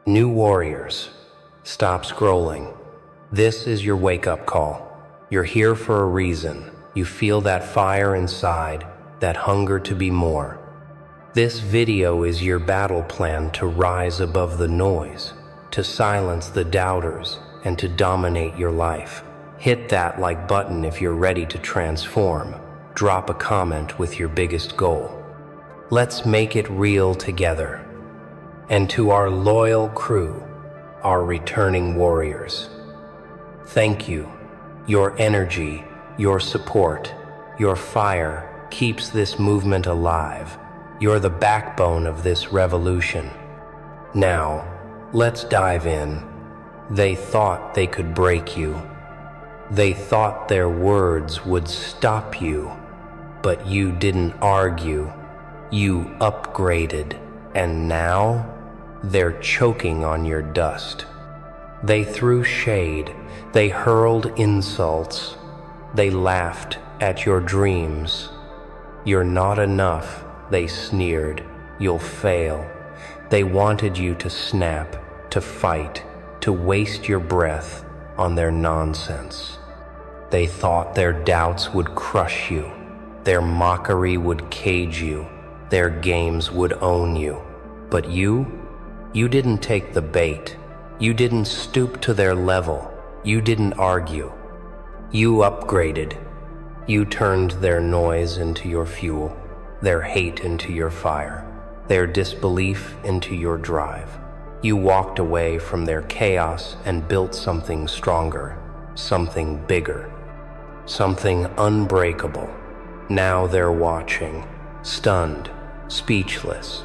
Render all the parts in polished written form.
New warriors, stop scrolling. This is your wake-up call. You're here for a reason. You feel that fire inside, that hunger to be more. This video is your battle plan to rise above the noise, to silence the doubters, and to dominate your life. Hit that like button if you're ready to transform. Drop a comment with your biggest goal. Let's make it real together. And to our loyal crew, our returning warriors, thank you. Your energy, your support, your fire keeps this movement alive. You're the backbone of this revolution. Now, let's dive in. They thought they could break you. They thought their words would stop you, but you didn't argue. You upgraded, and now they're choking on your dust. They threw shade, they hurled insults, they laughed at your dreams. You're not enough, they sneered. You'll fail. They wanted you to snap, to fight, to waste your breath on their nonsense. They thought their doubts would crush you, their mockery would cage you, their games would own you. But you didn't take the bait. You didn't stoop to their level. You didn't argue. You upgraded. You turned their noise into your fuel, their hate into your fire, their disbelief into your drive. You walked away from their chaos and built something stronger, something bigger, something unbreakable. Now they're watching, stunned, speechless,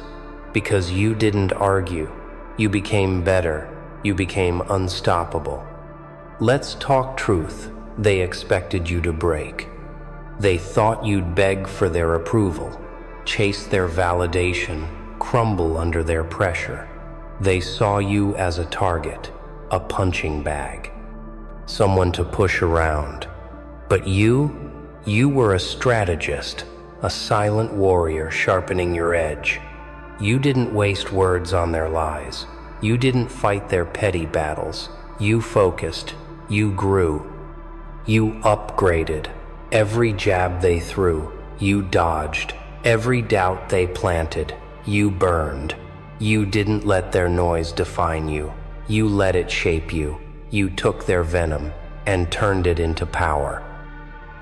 because you didn't argue. You became better. You became unstoppable. Let's talk truth. They expected you to break. They thought you'd beg for their approval, chase their validation, crumble under their pressure. They saw you as a target, a punching bag, someone to push around. But you were a strategist, a silent warrior sharpening your edge. You didn't waste words on their lies. You didn't fight their petty battles. You focused. You grew. You upgraded. Every jab they threw, you dodged. Every doubt they planted, you burned. You didn't let their noise define you. You let it shape you. You took their venom and turned it into power.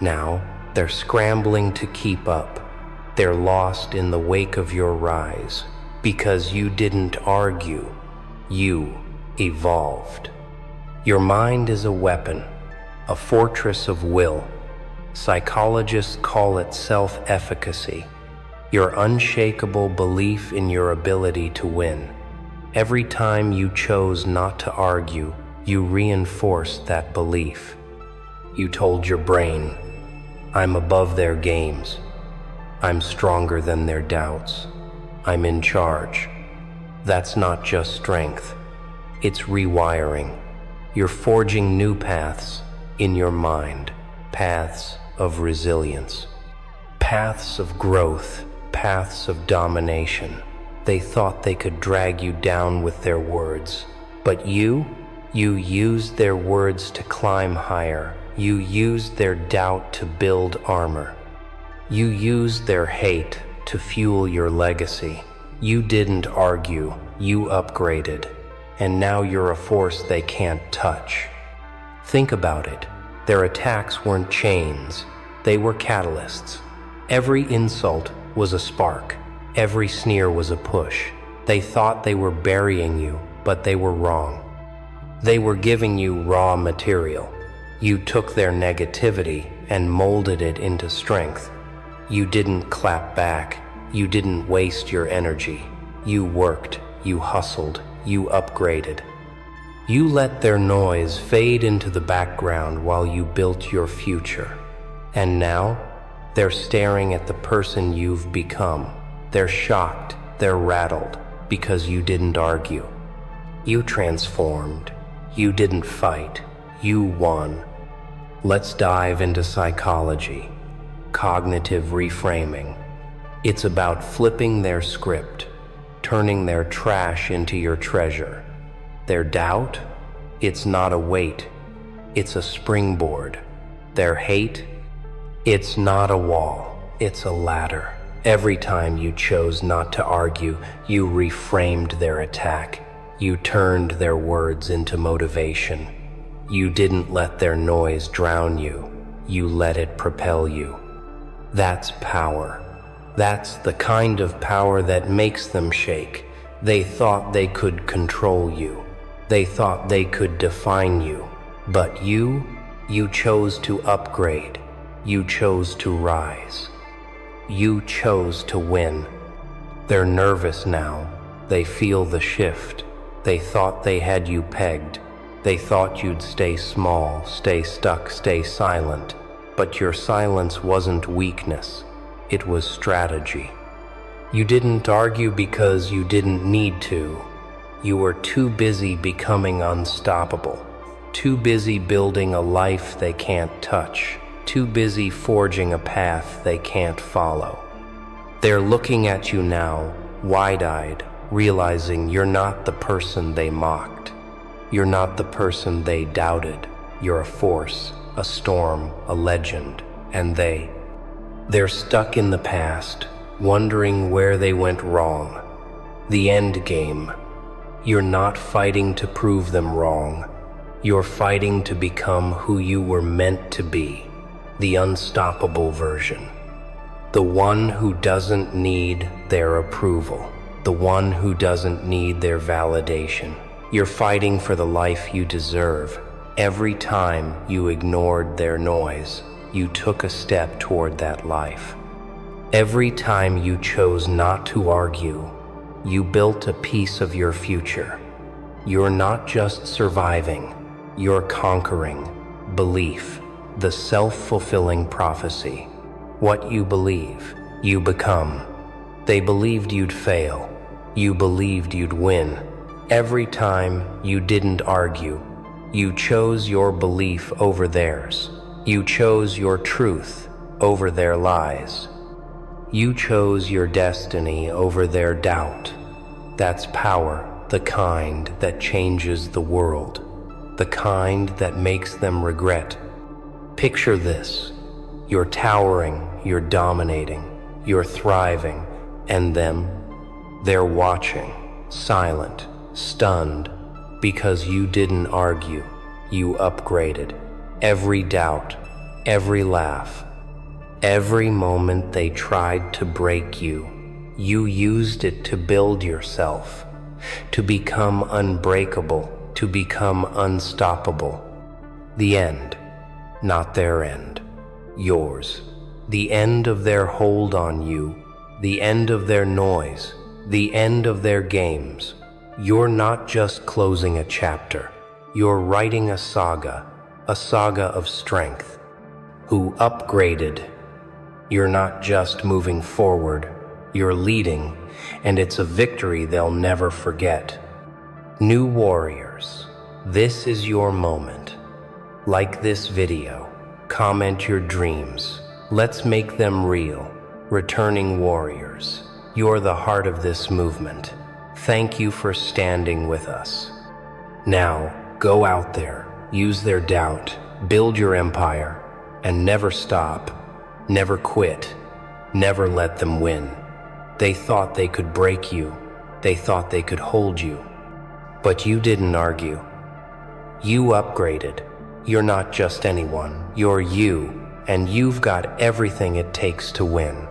Now, they're scrambling to keep up. They're lost in the wake of your rise, because you didn't argue. You evolved. Your mind is a weapon, a fortress of will. Psychologists call it self-efficacy, your unshakable belief in your ability to win. Every time you chose not to argue, you reinforced that belief. You told your brain, I'm above their games. I'm stronger than their doubts. I'm in charge. That's not just strength. It's rewiring. You're forging new paths in your mind, paths of resilience, paths of growth, paths of domination. They thought they could drag you down with their words, but you used their words to climb higher. You used their doubt to build armor. You used their hate to fuel your legacy. You didn't argue, you upgraded, and now you're a force they can't touch. Think about it. Their attacks weren't chains, they were catalysts. Every insult was a spark. Every sneer was a push. They thought they were burying you, but they were wrong. They were giving you raw material. You took their negativity and molded it into strength. You didn't clap back. You didn't waste your energy. You worked, you hustled, you upgraded. You let their noise fade into the background while you built your future. And now, they're staring at the person you've become. They're shocked, they're rattled, because you didn't argue. You transformed. You didn't fight. You won. Let's dive into psychology, cognitive reframing. It's about flipping their script, turning their trash into your treasure, Their doubt? It's not a weight, it's a springboard. Their hate? It's not a wall, it's a ladder. Every time you chose not to argue, you reframed their attack. You turned their words into motivation. You didn't let their noise drown you. You let it propel you. That's power. That's the kind of power that makes them shake. They thought they could control you. They thought they could define you. But you chose to upgrade. You chose to rise. You chose to win. They're nervous now. They feel the shift. They thought they had you pegged. They thought you'd stay small, stay stuck, stay silent. But your silence wasn't weakness. It was strategy. You didn't argue because you didn't need to. You were too busy becoming unstoppable. Too busy building a life they can't touch. Too busy forging a path they can't follow. They're looking at you now, wide-eyed, realizing you're not the person they mocked. You're not the person they doubted. You're a force, a storm, a legend. And they're stuck in the past, wondering where they went wrong. The end game. You're not fighting to prove them wrong. You're fighting to become who you were meant to be. The unstoppable version. The one who doesn't need their approval. The one who doesn't need their validation. You're fighting for the life you deserve. Every time you ignored their noise, you took a step toward that life. Every time you chose not to argue, you built a piece of your future. You're not just surviving, you're conquering. Belief, the self-fulfilling prophecy. What you believe, you become. They believed you'd fail. You believed you'd win. Every time you didn't argue, you chose your belief over theirs. You chose your truth over their lies. You chose your destiny over their doubt. That's power, the kind that changes the world, the kind that makes them regret. Picture this. You're towering, you're dominating, you're thriving, and they're watching, silent, stunned, because you didn't argue, you upgraded. Every doubt, every laugh, every moment they tried to break you, you used it to build yourself, to become unbreakable, to become unstoppable. The end, not their end, yours. The end of their hold on you, the end of their noise, the end of their games. You're not just closing a chapter, you're writing a saga of strength. Who upgraded. You're not just moving forward, you're leading, and it's a victory they'll never forget. New warriors, this is your moment. Like this video, comment your dreams. Let's make them real. Returning warriors, you're the heart of this movement. Thank you for standing with us. Now, go out there, use their doubt, build your empire, and never stop, never quit, never let them win. They thought they could break you. They thought they could hold you. But you didn't argue. You upgraded. You're not just anyone. You're you, and you've got everything it takes to win.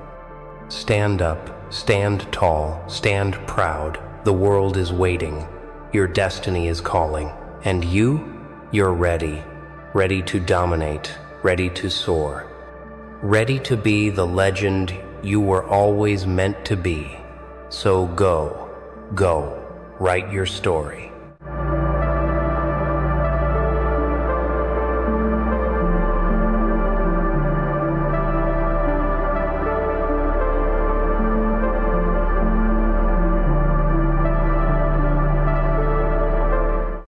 Stand up, stand tall, stand proud. The world is waiting. Your destiny is calling. And you're ready. Ready to dominate. Ready to soar. Ready to be the legend you were always meant to be. So go, write your story.